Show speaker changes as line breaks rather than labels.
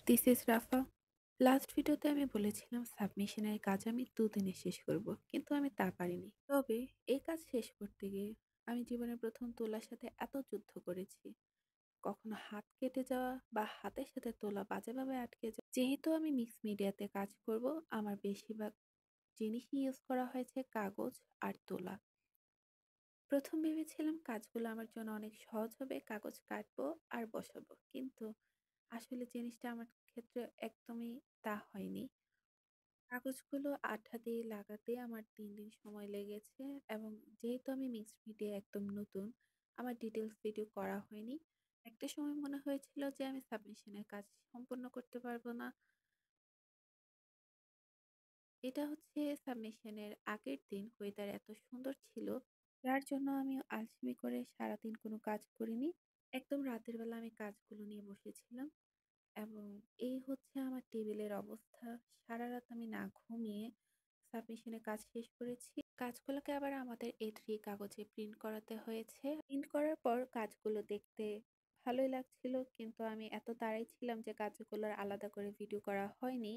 This is Rafa. Last ভিডিওতে আমি বলেছিলাম সাবমিশনের কাজ আমি ২ দিনে শেষ করব। কিন্তু আমি তা পারিনি। তবে এই কাজ শেষ করতে গিয়ে আমি জীবনের ১ম তোলার সাথে এত যুদ্ধ করেছি। কখনো হাত কেটে যাওয়া বা হাতের সাথে তোলা বাজেভাবে আটকে যাওয়া। যেহেতু আমি মিক্স মিডিয়াতে কাজ করব, আমার বেশিরভাগ জিনিসই ইউজ করা হয়েছে কাগজ আর তোলা। ১ম ভেবেছিলাম কাজগুলো আমার জন্য অনেক সহজ হবে, কাগজ কাটবো আর বসাবো। কিন্তু আসলে জিনিসটা আমার ক্ষেত্রে একদমই তা হয়নি। কাগজগুলো আঠা দিয়ে লাগাতে আমার ৩ দিন সময় লেগেছে এবং যেহেতু আমি মিক্সড মিডিয়া একদম নতুন, আমার ডিটেইলস ভিডিও করা হয়নি। একটা সময় মনে হয়েছিল যে আমি সাবমিশনের কাজ সম্পূর্ণ করতে পারবো না। এটা হচ্ছে সাবমিশনের আগের দিন ওয়েদার এত সুন্দর ছিল, যার জন্য আমি আলসেমি করে সারাদিন কোনো কাজ করিনি। একদম রাতের বেলা আমি কাজগুলো নিয়ে বসেছিলাম। এবং এই হচ্ছে আমার টেবিলের অবস্থা। সারারাত আমি না ঘুমিয়ে সাবমিশনের কাজ শেষ করেছি। কাজগুলোকে আবার আমাদের A3 কাগজে প্রিন্ট করাতে হয়েছে। প্রিন্ট করার পর কাজগুলো দেখতে ভালোই লাগছিল। কিন্তু আমি এত তাড়ায় ছিলাম যে কাজগুলোর আলাদা করে ভিডিও করা হয়নি।